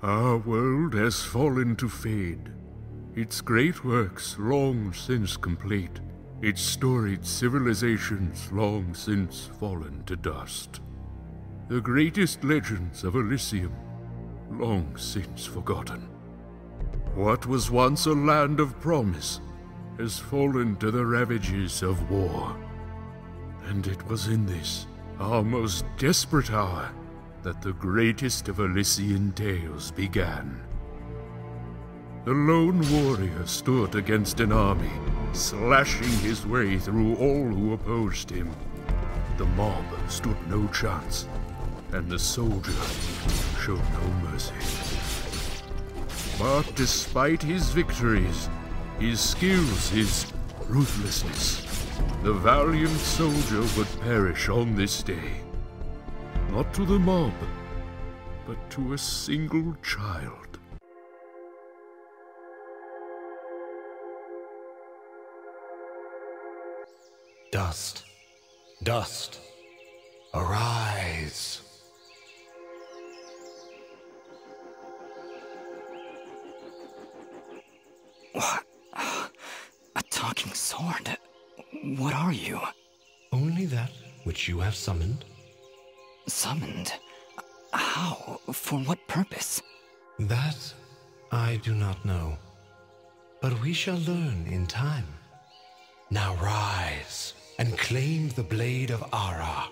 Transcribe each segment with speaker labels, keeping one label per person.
Speaker 1: Our world has fallen to fade, its great works long since complete, its storied civilizations long since fallen to dust. The greatest legends of Elysium long since forgotten. What was once a land of promise has fallen to the ravages of war. And it was in this, our most desperate hour, that the greatest of Elysian tales began. The lone warrior stood against an army, slashing his way through all who opposed him. The mob stood no chance, and the soldier showed no mercy. But despite his victories, his skills, his ruthlessness, the valiant soldier would perish on this day. Not to the mob, but to a single child.
Speaker 2: Dust, dust, arise.
Speaker 3: What? A talking sword? What are you?
Speaker 2: Only that which you have summoned.
Speaker 3: Summoned? How? For what purpose?
Speaker 2: That I do not know. But we shall learn in time. Now rise and claim the blade of Ara.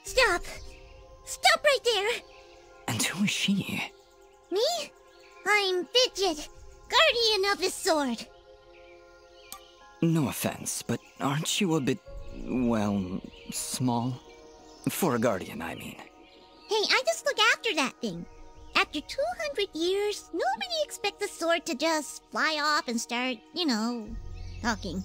Speaker 4: Stop! Stop right there!
Speaker 3: And who is she?
Speaker 4: Me? I'm Fidget, guardian of this sword.
Speaker 3: No offense, but aren't you a bit, well, small? For a guardian, I mean.
Speaker 4: Hey, I just look after that thing. After 200 years, nobody expects the sword to just fly off and start, talking.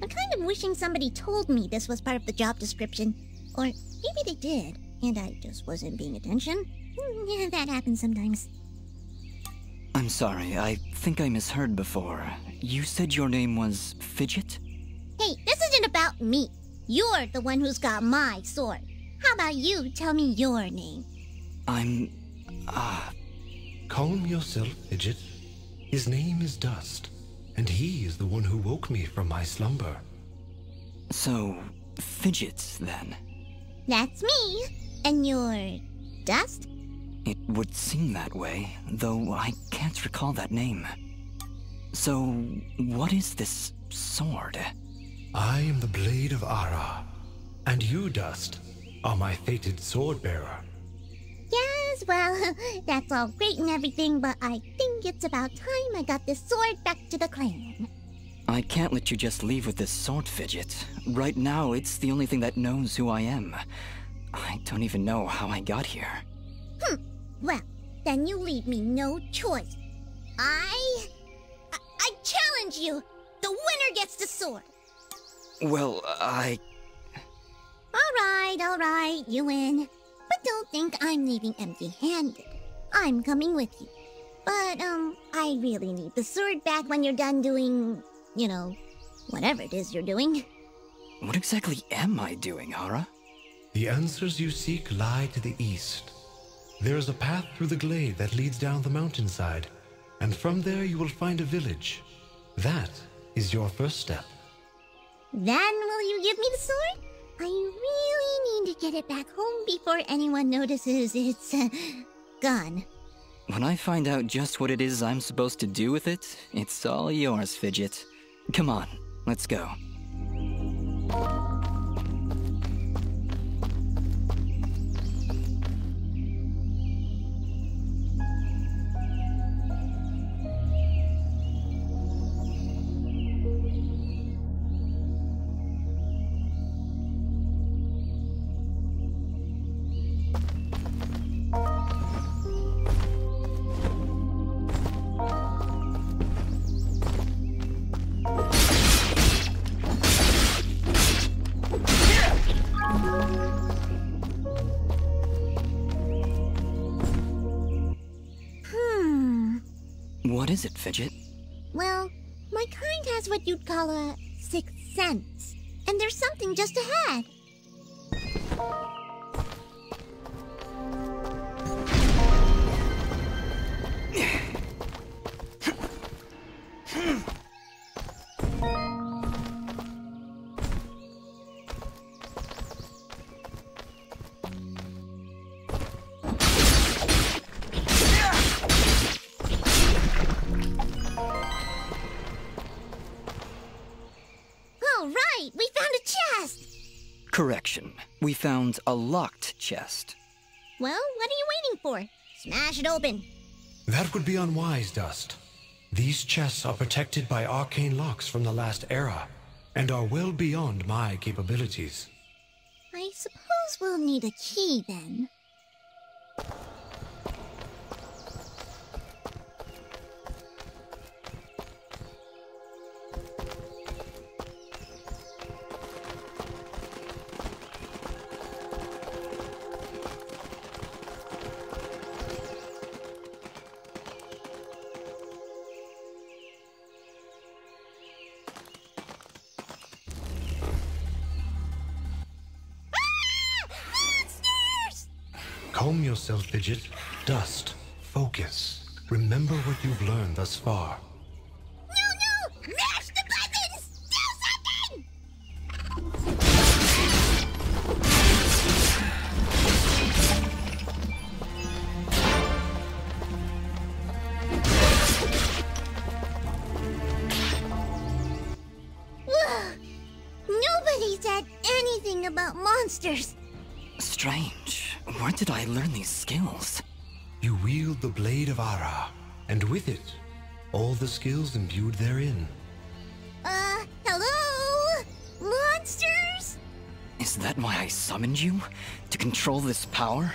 Speaker 4: I'm kind of wishing somebody told me this was part of the job description. Or maybe they did, and I just wasn't paying attention. Yeah, that happens sometimes.
Speaker 3: I'm sorry, I think I misheard before. You said your name was Fidget?
Speaker 4: Hey, this isn't about me. You're the one who's got my sword. How about you tell me your name?
Speaker 3: I'm...
Speaker 2: Calm yourself, Fidget. His name is Dust, and he is the one who woke me from my slumber.
Speaker 3: So, Fidget, then?
Speaker 4: That's me. And you're... Dust?
Speaker 3: It would seem that way, though I can't recall that name. So, what is this sword?
Speaker 2: I am the blade of Ara, and you, Dust, are my fated sword bearer.
Speaker 4: Yes, well, that's all great and everything, but I think it's about time I got this sword back to the clan.
Speaker 3: I can't let you just leave with this sword, Fidget. Right now, it's the only thing that knows who I am. I don't even know how I got here.
Speaker 4: Well, then you leave me no choice. I challenge you! The winner gets the sword!
Speaker 3: Well,
Speaker 4: Alright, you win. But don't think I'm leaving empty-handed. I'm coming with you. But, I really need the sword back when you're done doing, whatever it is you're doing.
Speaker 3: What exactly am I doing, Ara?
Speaker 2: The answers you seek lie to the east. There is a path through the glade that leads down the mountainside, and from there you will find a village. That is your first step.
Speaker 4: Then will you give me the sword? I really need to get it back home before anyone notices it's, gone.
Speaker 3: When I find out just what it is I'm supposed to do with it, it's all yours, Fidget. Come on, let's go. What is it, Fidget?
Speaker 4: Well, my kind has what you'd call a sixth sense. And there's something just ahead. We found a chest!
Speaker 3: Correction. We found a locked chest.
Speaker 4: Well, what are you waiting for? Smash it open.
Speaker 2: That would be unwise, Dust. These chests are protected by arcane locks from the last era, and are well beyond my capabilities.
Speaker 4: I suppose we'll need a key then.
Speaker 2: Calm yourself, Fidget. Dust. Focus. Remember what you've learned thus far.
Speaker 4: No! Mash the buttons! Do something! Nobody said anything about monsters.
Speaker 3: Strange. Where did I learn these skills?
Speaker 2: You wield the Blade of Ara, and with it, all the skills imbued therein.
Speaker 4: Hello? Monsters?
Speaker 3: Is that why I summoned you? To control this power?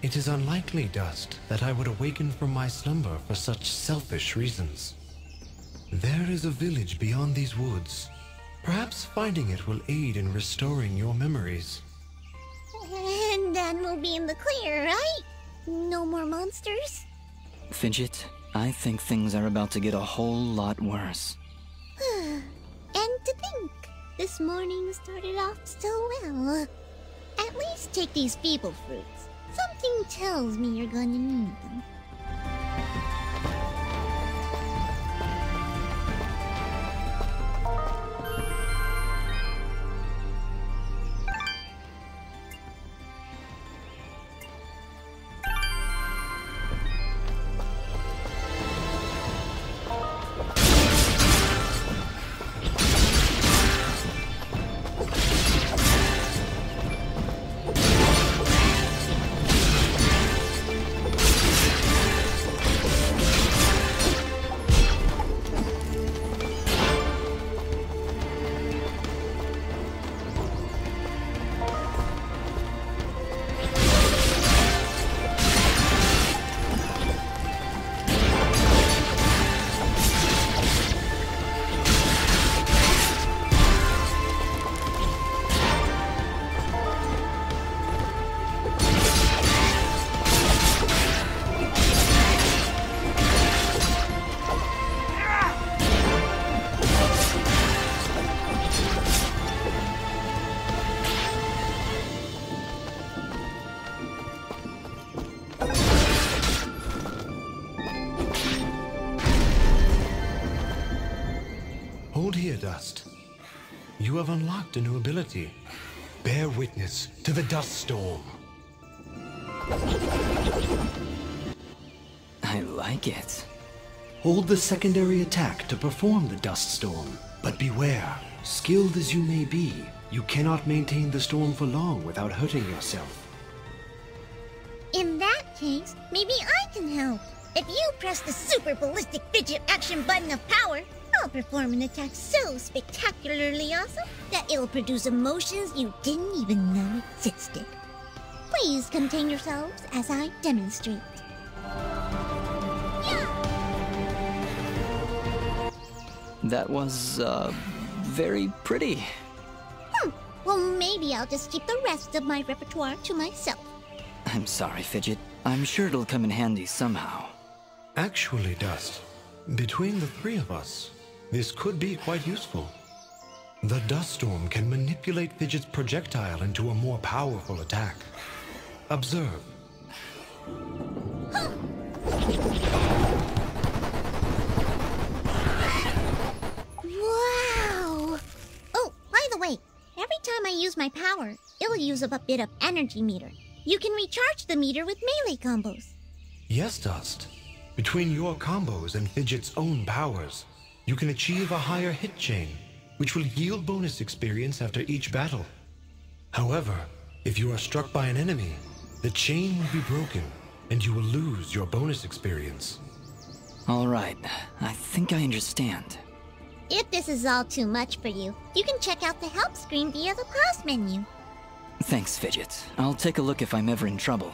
Speaker 2: It is unlikely, Dust, that I would awaken from my slumber for such selfish reasons. There is a village beyond these woods. Perhaps finding it will aid in restoring your memories.
Speaker 4: And then we'll be in the clear, right? No more monsters?
Speaker 3: Fidget, I think things are about to get a whole lot worse.
Speaker 4: And to think, this morning started off so well. At least take these feeble fruits. Something tells me you're gonna need them.
Speaker 2: Hold here, Dust. You have unlocked a new ability. Bear witness to the dust storm.
Speaker 3: I like it.
Speaker 5: Hold the secondary attack to perform the dust storm. But beware, skilled as you may be, you cannot maintain the storm for long without hurting yourself.
Speaker 4: In that case, maybe I can help. If you press the super ballistic fidget action button of power, I'll perform an attack so spectacularly awesome that it'll produce emotions you didn't even know existed. Please contain yourselves as I demonstrate.
Speaker 3: That was, very pretty.
Speaker 4: Well, maybe I'll just keep the rest of my repertoire to myself.
Speaker 3: I'm sorry, Fidget. I'm sure it'll come in handy somehow.
Speaker 2: Actually, Dust, between the three of us, this could be quite useful. The dust storm can manipulate Fidget's projectile into a more powerful attack. Observe.
Speaker 4: Wow! Oh, by the way, every time I use my power, it'll use up a bit of energy meter. You can recharge the meter with melee combos.
Speaker 2: Yes, Dust. Between your combos and Fidget's own powers, you can achieve a higher hit chain, which will yield bonus experience after each battle. However, if you are struck by an enemy, the chain will be broken, and you will lose your bonus experience.
Speaker 3: All right, I think I understand.
Speaker 4: If this is all too much for you, you can check out the help screen via the pause menu.
Speaker 3: Thanks, Fidget. I'll take a look if I'm ever in trouble.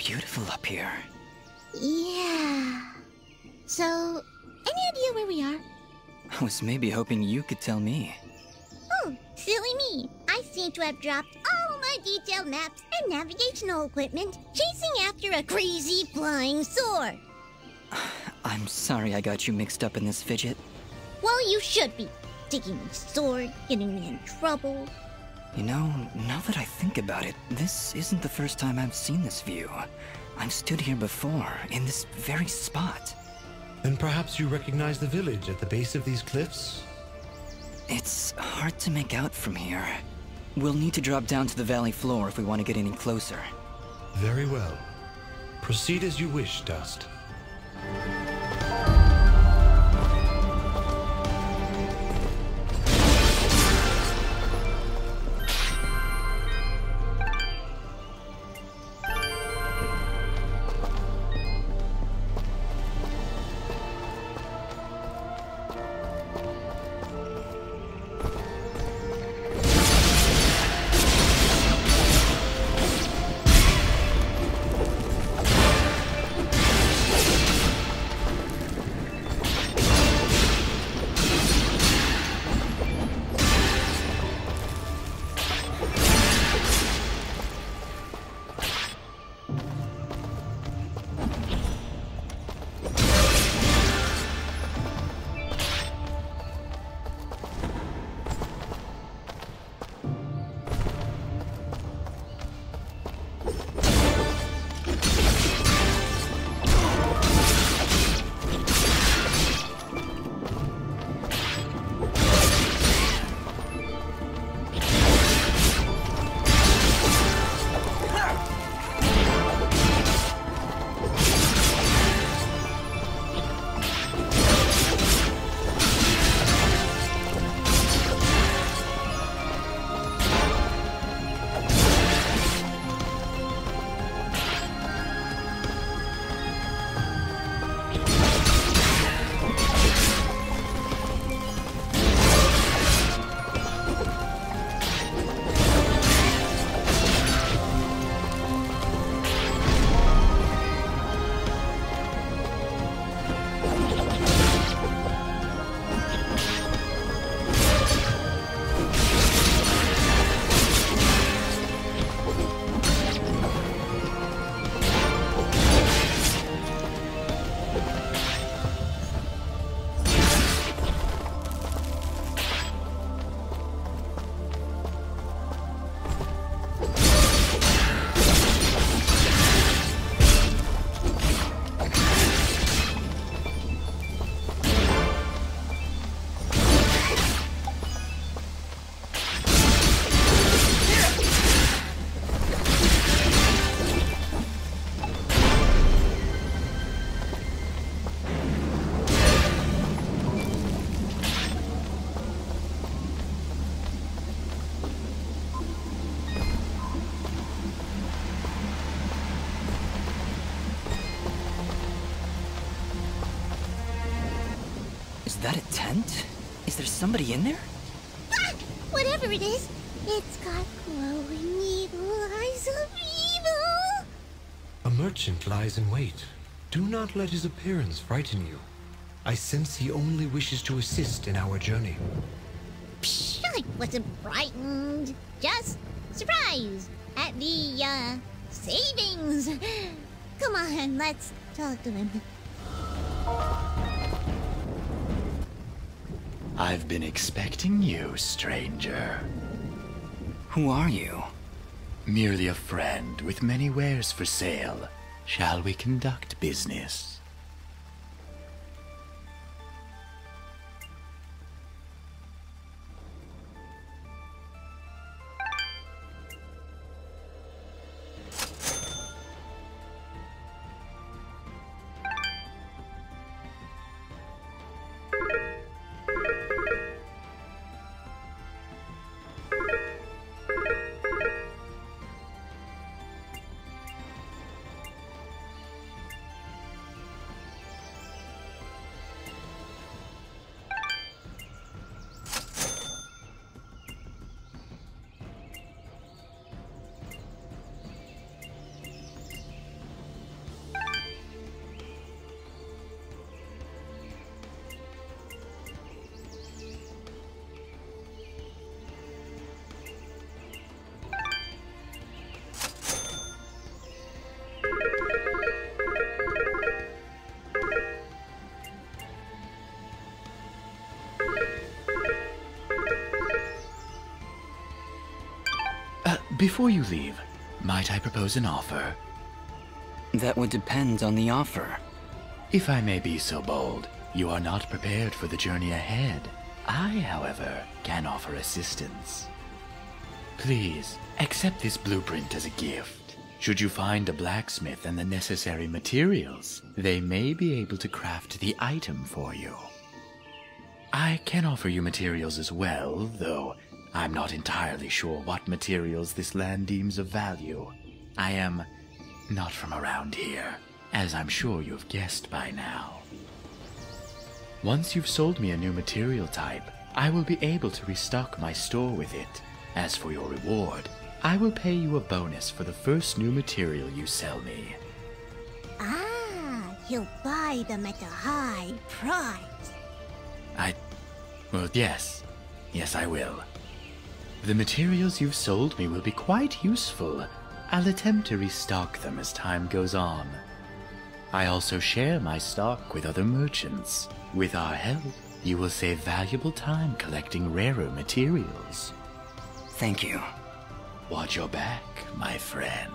Speaker 3: beautiful up here.
Speaker 4: Yeah. So, any idea where we are?
Speaker 3: I was maybe hoping you could tell me.
Speaker 4: Oh, silly me. I seem to have dropped all my detailed maps and navigational equipment chasing after a crazy flying sword.
Speaker 3: I'm sorry I got you mixed up in this, Fidget.
Speaker 4: Well, you should be. Taking my sword, getting me in trouble.
Speaker 3: You know, now that I think about it, this isn't the first time I've seen this view. I've stood here before, in this very spot.
Speaker 2: Then perhaps you recognize the village at the base of these cliffs?
Speaker 3: It's hard to make out from here. We'll need to drop down to the valley floor if we want to get any closer.
Speaker 2: Very well. Proceed as you wish, Dust.
Speaker 3: Is that a tent? Is there somebody in there?
Speaker 4: Ah! Whatever it is, it's got glowing evil eyes of evil!
Speaker 2: A merchant lies in wait. Do not let his appearance frighten you. I sense he only wishes to assist in our journey.
Speaker 4: Psh, I wasn't frightened. Just surprised at the, savings. Come on, let's talk to him.
Speaker 6: I've been expecting you, stranger.
Speaker 3: Who are you?
Speaker 6: Merely a friend with many wares for sale. Shall we conduct business? Before you leave, might I propose an offer?
Speaker 3: That would depend on the offer.
Speaker 6: If I may be so bold, you are not prepared for the journey ahead. I, however, can offer assistance. Please, accept this blueprint as a gift. Should you find a blacksmith and the necessary materials, they may be able to craft the item for you. I can offer you materials as well, though I'm not entirely sure what materials this land deems of value. I am not from around here, as I'm sure you've guessed by now. Once you've sold me a new material type, I will be able to restock my store with it. As for your reward, I will pay you a bonus for the first new material you sell me.
Speaker 4: Ah, he'll buy them at a high price.
Speaker 6: Well, yes. Yes, I will. The materials you've sold me will be quite useful. I'll attempt to restock them as time goes on. I also share my stock with other merchants. With our help, you will save valuable time collecting rarer materials.
Speaker 3: Thank you.
Speaker 6: Watch your back, my friend.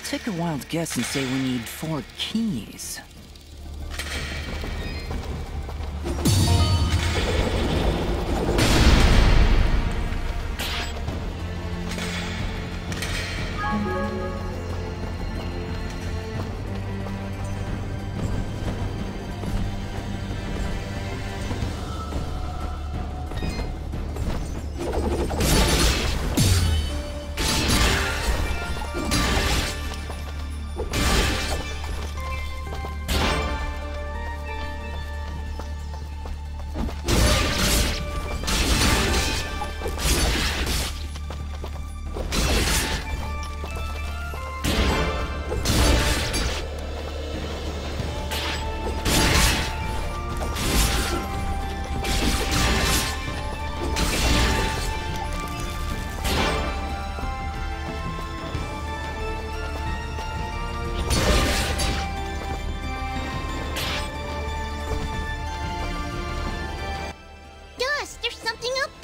Speaker 3: Take a wild guess and say we need 4 keys.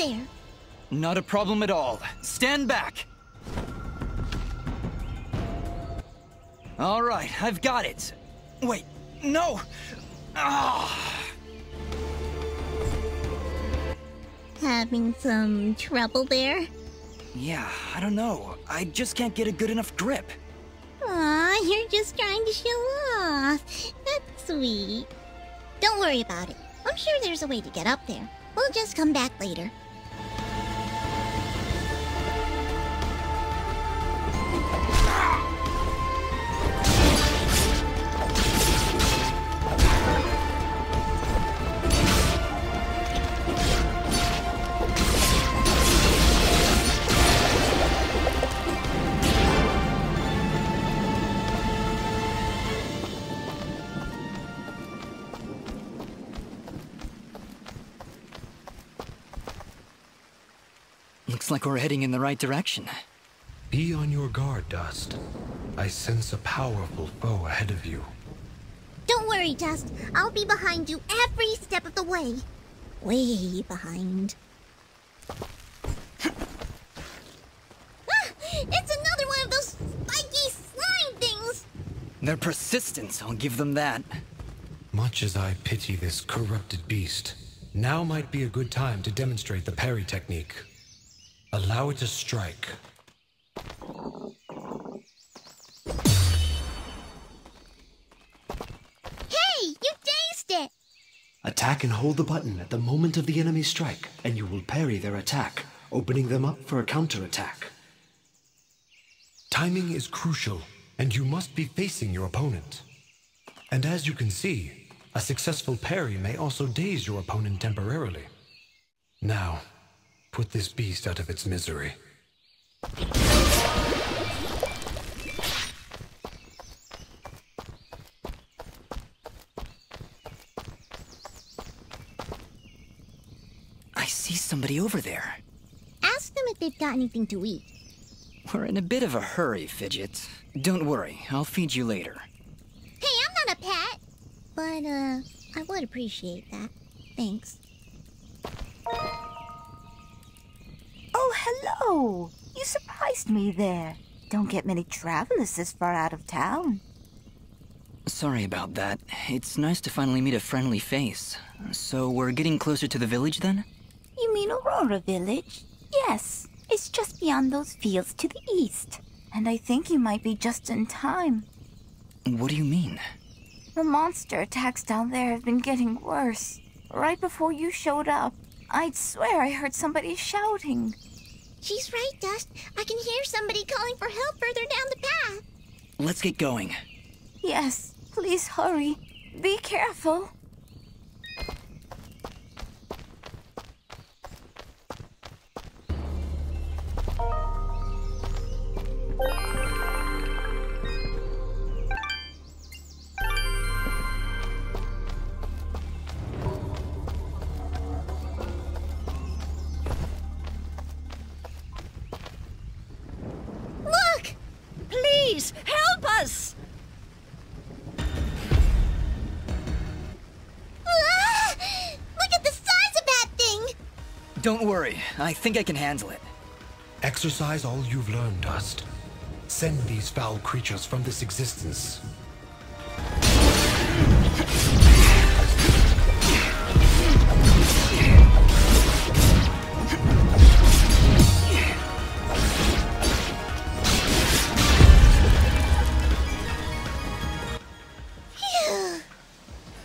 Speaker 4: there.
Speaker 3: Not a problem at all. Stand back! All right, I've got it. Wait, no! Ah!
Speaker 4: Having some trouble there?
Speaker 3: Yeah, I don't know. I just can't get a good enough grip.
Speaker 4: Aw, you're just trying to show off. That's sweet. Don't worry about it. I'm sure there's a way to get up there. We'll just come back later.
Speaker 3: Looks like we're heading in the right direction.
Speaker 2: Be on your guard, Dust. I sense a powerful foe ahead of you.
Speaker 4: Don't worry, Dust. I'll be behind you every step of the way. Way behind. It's another one of those spiky slime things!
Speaker 3: They're persistent, I'll give them that.
Speaker 2: Much as I pity this corrupted beast, now might be a good time to demonstrate the parry technique. Allow it to strike.
Speaker 4: Hey, you dazed it!
Speaker 5: Attack and hold the button at the moment of the enemy's strike, and you will parry their attack, opening them up for a counterattack.
Speaker 2: Timing is crucial, and you must be facing your opponent. And as you can see, a successful parry may also daze your opponent temporarily. Now, put this beast out of its misery.
Speaker 3: I see somebody over there.
Speaker 4: Ask them if they've got anything to eat.
Speaker 3: We're in a bit of a hurry, Fidget. Don't worry, I'll feed you later.
Speaker 4: Hey, I'm not a pet! But, I would appreciate that. Thanks.
Speaker 7: Oh, hello! You surprised me there. Don't get many travelers this far out of town.
Speaker 3: Sorry about that. It's nice to finally meet a friendly face. So we're getting closer to the village then?
Speaker 7: You mean Aurora Village? Yes, it's just beyond those fields to the east. And I think you might be just in time.
Speaker 3: What do you mean?
Speaker 7: The monster attacks down there have been getting worse. Right before you showed up, I'd swear I heard somebody shouting.
Speaker 4: She's right, Dust. I can hear somebody calling for help further down the path.
Speaker 3: Let's get going.
Speaker 7: Yes, please hurry. Be careful.
Speaker 4: Look!
Speaker 7: Please, help us!
Speaker 4: Ah! Look at the size of that thing!
Speaker 3: Don't worry, I think I can handle it.
Speaker 2: Exercise all you've learned, Dust. Send these foul creatures from this existence.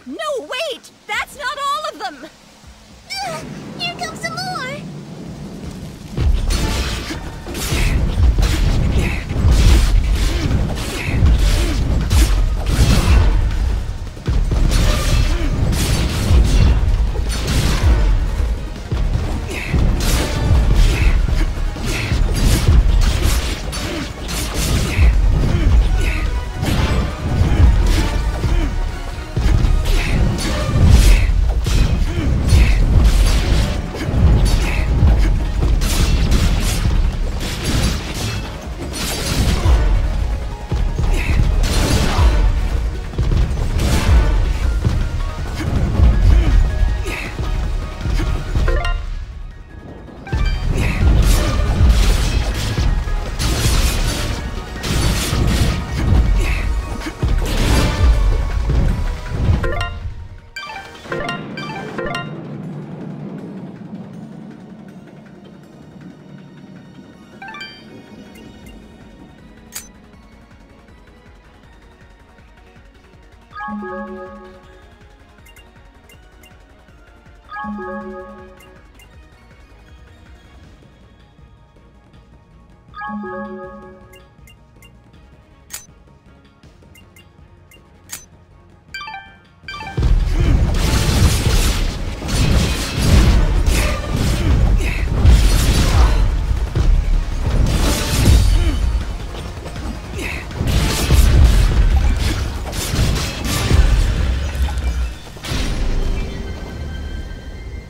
Speaker 7: No, wait! That's not all of them!
Speaker 4: Here comes some more!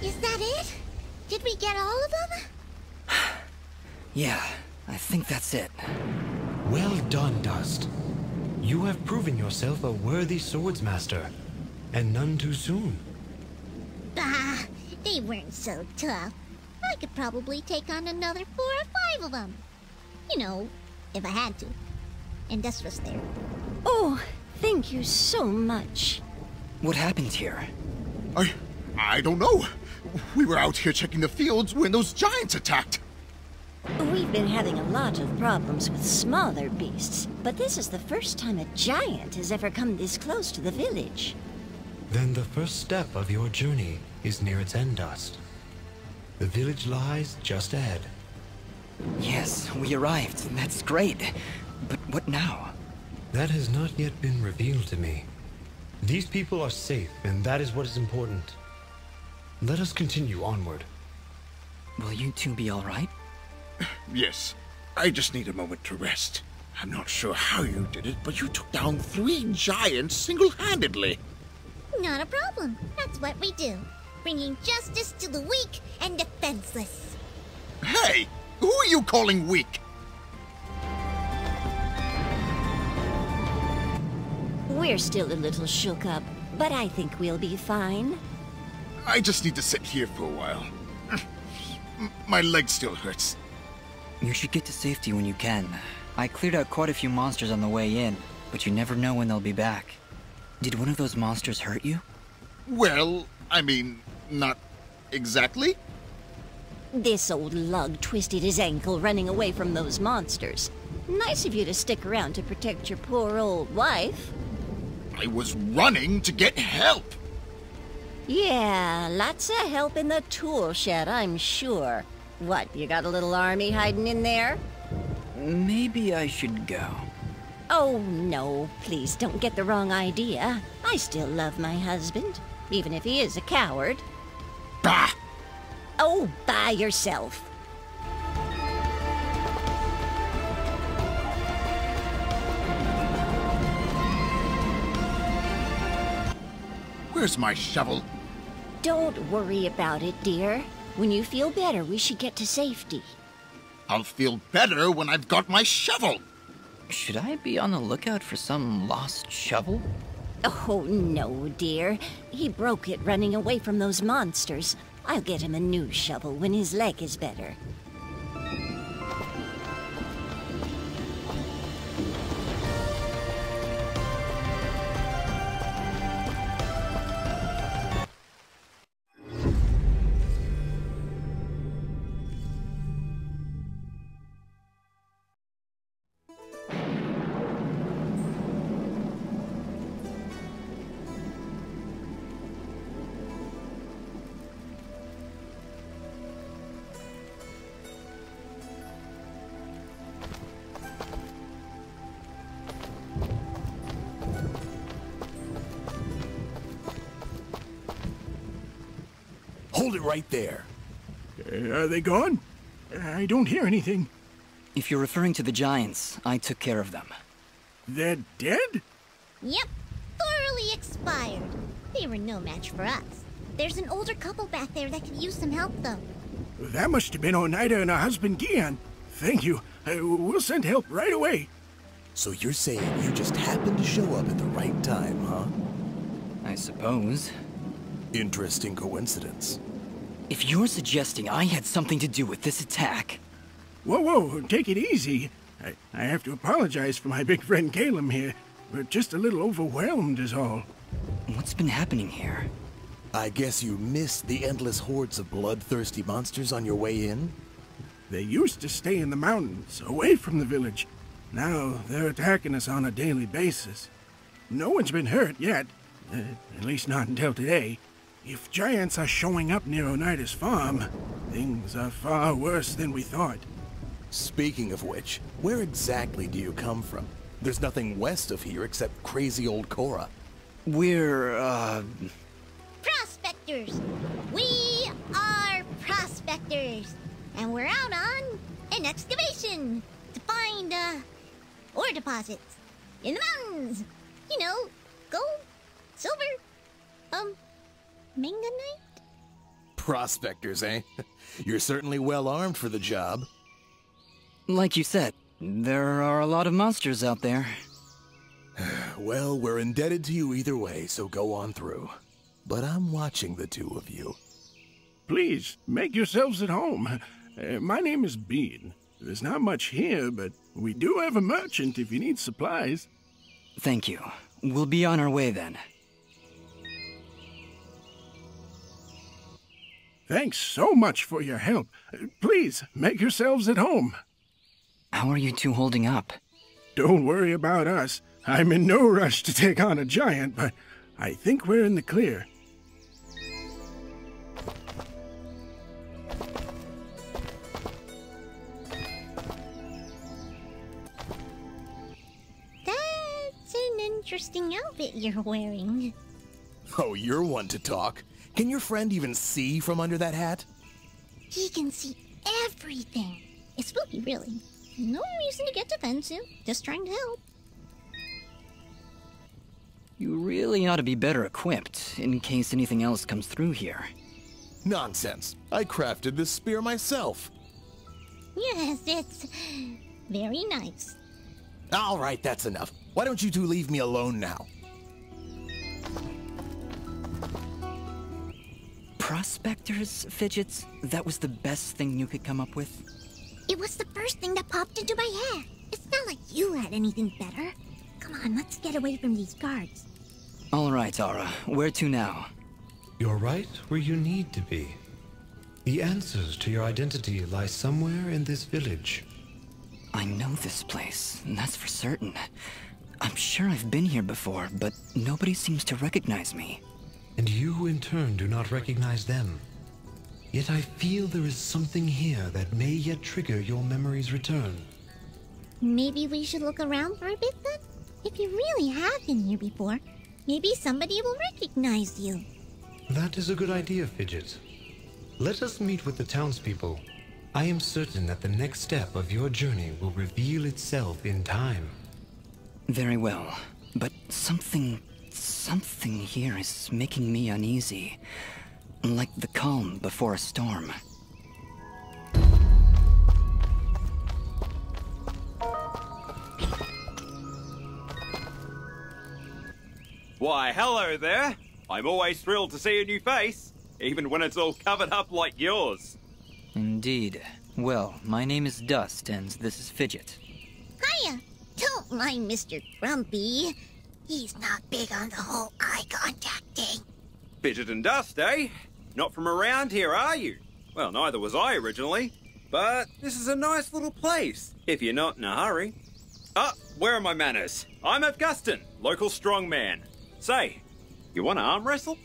Speaker 4: Is that it? Did we get all of them?
Speaker 3: Yeah, I think that's it.
Speaker 2: Well done, Dust. You have proven yourself a worthy swordsmaster, and none too soon.
Speaker 4: Bah, they weren't so tough. I could probably take on another 4 or 5 of them. You know, if I had to. And Dust was there.
Speaker 8: Oh, thank you so much.
Speaker 3: What happened here?
Speaker 9: I don't know. We were out here checking the fields when those giants attacked.
Speaker 8: We've been having a lot of problems with smaller beasts, but this is the first time a giant has ever come this close to the village.
Speaker 2: Then the first step of your journey is near its end, Dust. The village lies just ahead.
Speaker 3: Yes, we arrived. That's great. But what now?
Speaker 2: That has not yet been revealed to me. These people are safe, and that is what is important. Let us continue onward.
Speaker 3: Will you two be all right?
Speaker 9: Yes, I just need a moment to rest. I'm not sure how you did it, but you took down 3 giants single-handedly.
Speaker 4: Not a problem. That's what we do. Bringing justice to the weak and defenseless.
Speaker 9: Hey, who are you calling weak?
Speaker 8: We're still a little shook up, but I think we'll be fine.
Speaker 9: I just need to sit here for a while. My leg still hurts.
Speaker 3: You should get to safety when you can. I cleared out quite a few monsters on the way in, but you never know when they'll be back. Did one of those monsters hurt you?
Speaker 9: Well, I mean, not exactly.
Speaker 8: This old lug twisted his ankle running away from those monsters. Nice of you to stick around to protect your poor old wife.
Speaker 9: I was running to get help.
Speaker 8: Yeah, lots of help in the tool shed, I'm sure. What, you got a little army hiding in there?
Speaker 3: Maybe I should go.
Speaker 8: Oh, no, please don't get the wrong idea. I still love my husband, even if he is a coward.
Speaker 9: Bah!
Speaker 8: Oh, by yourself.
Speaker 9: Where's my shovel?
Speaker 8: Don't worry about it, dear. When you feel better, we should get to safety.
Speaker 9: I'll feel better when I've got my shovel.
Speaker 3: Should I be on the lookout for some lost shovel?
Speaker 8: Oh, no, dear. He broke it running away from those monsters. I'll get him a new shovel when his leg is better.
Speaker 10: Hold it right there.
Speaker 11: Are they gone? I don't hear anything.
Speaker 3: If you're referring to the giants, I took care of them.
Speaker 11: They're dead?
Speaker 4: Yep, thoroughly expired. They were no match for us. There's an older couple back there that could use some help, though.
Speaker 11: That must have been Oneida and her husband Gian. Thank you. We'll send help right away.
Speaker 10: So you're saying you just happened to show up at the right time, huh?
Speaker 3: I suppose.
Speaker 10: Interesting coincidence.
Speaker 3: If you're suggesting I had something to do with this attack...
Speaker 11: Whoa, take it easy. I have to apologize for my big friend Caleb here. We're just a little overwhelmed is all.
Speaker 3: What's been happening here?
Speaker 10: I guess you missed the endless hordes of bloodthirsty monsters on your way in?
Speaker 11: They used to stay in the mountains, away from the village. Now they're attacking us on a daily basis. No one's been hurt yet. At least not until today. If giants are showing up near Oneida's farm, things are far worse than we thought.
Speaker 10: Speaking of which, where exactly do you come from? There's nothing west of here except crazy old Cora.
Speaker 3: We're,
Speaker 4: Prospectors! We are prospectors! And we're out on an excavation to find, ore deposits in the mountains. You know, gold, silver, manganite?
Speaker 10: Prospectors, eh? You're certainly well armed for the job.
Speaker 3: like you said, there are a lot of monsters out there.
Speaker 10: Well, we're indebted to you either way, so go on through. But I'm watching the two of you.
Speaker 11: Please, make yourselves at home. My name is Bean. There's not much here, but we do have a merchant if you need supplies.
Speaker 3: Thank you. We'll be on our way then.
Speaker 11: Thanks so much for your help. Please, make yourselves at home.
Speaker 3: How are you two holding up?
Speaker 11: Don't worry about us. I'm in no rush to take on a giant, but I think we're in the clear.
Speaker 4: That's an interesting outfit you're wearing.
Speaker 10: Oh, you're one to talk. Can your friend even see from under that hat?
Speaker 4: He can see everything. It's spooky, really. No reason to get defensive. Just trying to help.
Speaker 3: You really ought to be better equipped, in case anything else comes through here.
Speaker 10: Nonsense. I crafted this spear myself.
Speaker 4: Yes, it's very nice.
Speaker 10: All right, that's enough. Why don't you two leave me alone now?
Speaker 3: Prospectors, Fidgets? That was the best thing you could come up with?
Speaker 4: It was the first thing that popped into my head. It's not like you had anything better. Come on, let's get away from these guards.
Speaker 3: All right, Ara. Where to now?
Speaker 2: You're right where you need to be. The answers to your identity lie somewhere in this village.
Speaker 3: I know this place, that's for certain. I'm sure I've been here before, but nobody seems to recognize me.
Speaker 2: And you, in turn, do not recognize them. Yet I feel there is something here that may yet trigger your memory's return.
Speaker 4: Maybe we should look around for a bit then? If you really have been here before, maybe somebody will recognize you.
Speaker 2: That is a good idea, Fidget. Let us meet with the townspeople. I am certain that the next step of your journey will reveal itself in time.
Speaker 3: Very well, but something here is making me uneasy. Like the calm before a storm.
Speaker 12: Why, hello there. I'm always thrilled to see a new face, even when it's all covered up like yours.
Speaker 3: Indeed. Well, my name is Dust, and this is Fidget.
Speaker 4: Hiya! Don't mind Mr. Grumpy. He's not big on the whole eye contact thing.
Speaker 12: Fidget and Dust, eh? Not from around here, are you? Well, neither was I originally. But this is a nice little place, if you're not in a hurry. Ah, where are my manners? I'm Augustin, local strongman. Say, you want to arm wrestle?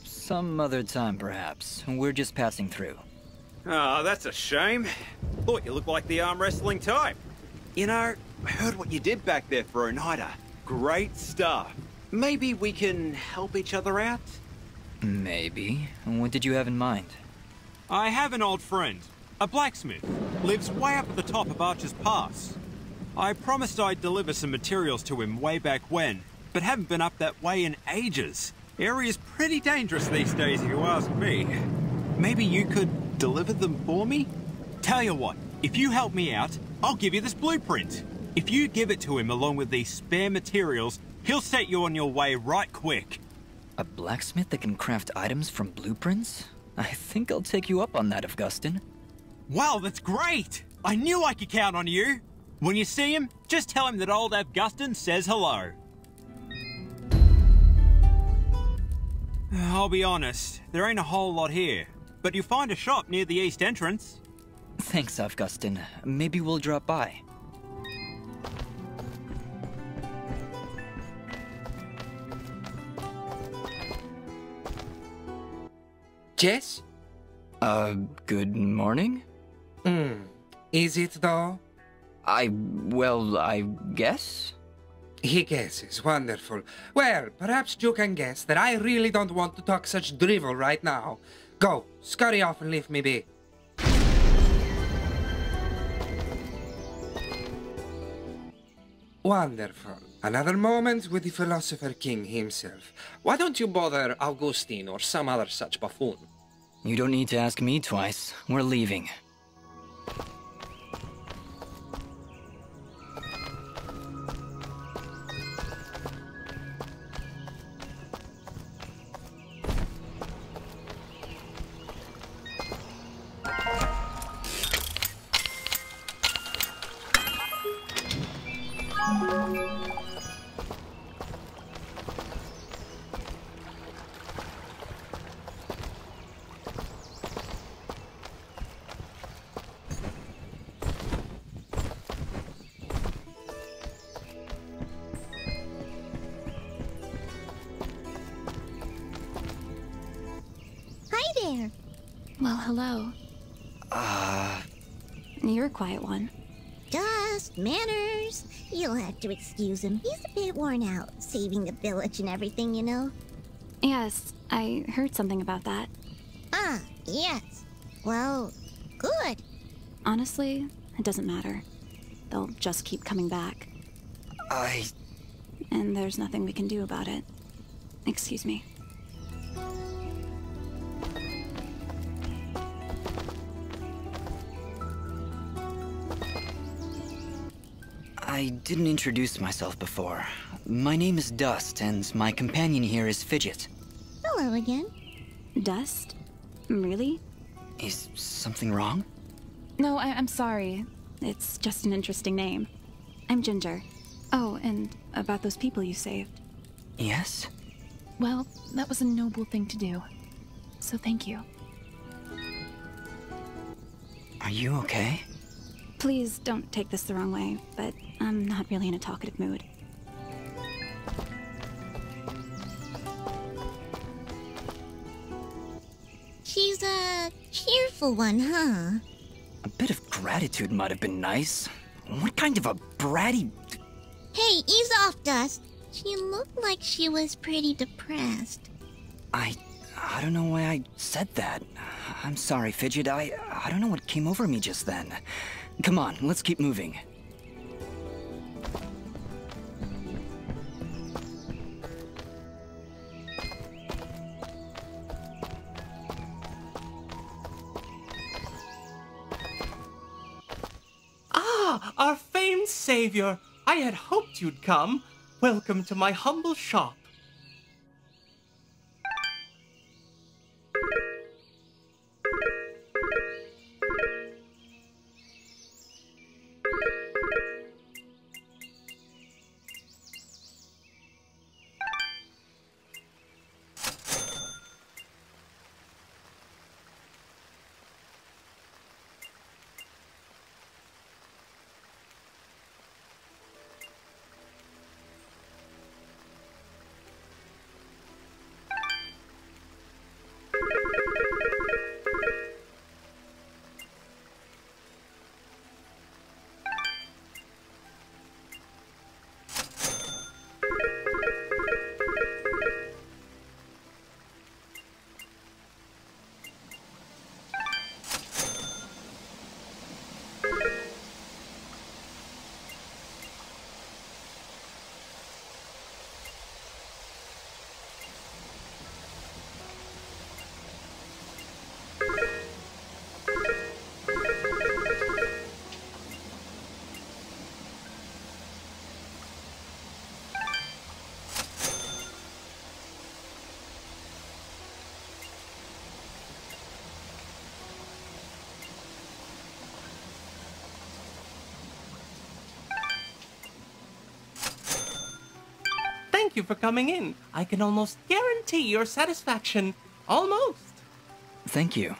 Speaker 3: Some other time perhaps. We're just passing through.
Speaker 12: Ah, that's a shame. Thought you looked like the arm wrestling type. You know, I heard what you did back there for Oneida. Great stuff. Maybe we can help each other out?
Speaker 3: Maybe. What did you have in mind?
Speaker 12: I have an old friend, a blacksmith. Lives way up at the top of Archer's Pass. I promised I'd deliver some materials to him way back when, but haven't been up that way in ages. Area's pretty dangerous these days if you ask me. Maybe you could deliver them for me? Tell you what, if you help me out, I'll give you this blueprint. If you give it to him along with these spare materials, he'll set you on your way right quick.
Speaker 3: A blacksmith that can craft items from blueprints? I think I'll take you up on that, Augustin.
Speaker 12: Wow, that's great! I knew I could count on you! When you see him, just tell him that old Augustin says hello. I'll be honest, there ain't a whole lot here, but you'll find a shop near the east entrance.
Speaker 3: Thanks, Augustin. Maybe we'll drop by.
Speaker 13: Yes?
Speaker 3: Good morning?
Speaker 13: Is it though?
Speaker 3: Well, I guess?
Speaker 13: He guesses. Wonderful. Well, perhaps you can guess that I really don't want to talk such drivel right now. Go, scurry off and leave me be. Wonderful. Another moment with the Philosopher King himself. Why don't you bother Augustine or some other such buffoon?
Speaker 3: You don't need to ask me twice. We're leaving.
Speaker 4: There.
Speaker 14: Well, hello. You're a quiet one.
Speaker 4: Dust, manners. You'll have to excuse him. He's a bit worn out, saving the village and everything, you know.
Speaker 14: Yes, I heard something about that.
Speaker 4: Ah, yes. Well, good.
Speaker 14: Honestly, it doesn't matter. They'll just keep coming back. And there's nothing we can do about it. Excuse me.
Speaker 3: I didn't introduce myself before. My name is Dust, and my companion here is Fidget.
Speaker 4: Hello again.
Speaker 14: Dust? Really?
Speaker 3: Is something wrong?
Speaker 14: No, I'm sorry. It's just an interesting name. I'm Ginger. Oh, and about those people you saved.
Speaker 3: Yes?
Speaker 14: Well, that was a noble thing to do. So thank you.
Speaker 3: Are you okay?
Speaker 14: Please don't take this the wrong way, but I'm not really in a talkative mood.
Speaker 4: She's a cheerful one, huh?
Speaker 3: A bit of gratitude might have been nice. What kind of a bratty...
Speaker 4: Hey, ease off, Dust. She looked like she was pretty depressed.
Speaker 3: I don't know why I said that. I'm sorry, Fidget. I don't know what came over me just then. Come on, let's keep moving.
Speaker 15: Ah, our famed savior! I had hoped you'd come. Welcome to my humble shop. Thank you for coming in. I can almost guarantee your satisfaction. Almost.
Speaker 3: Thank you.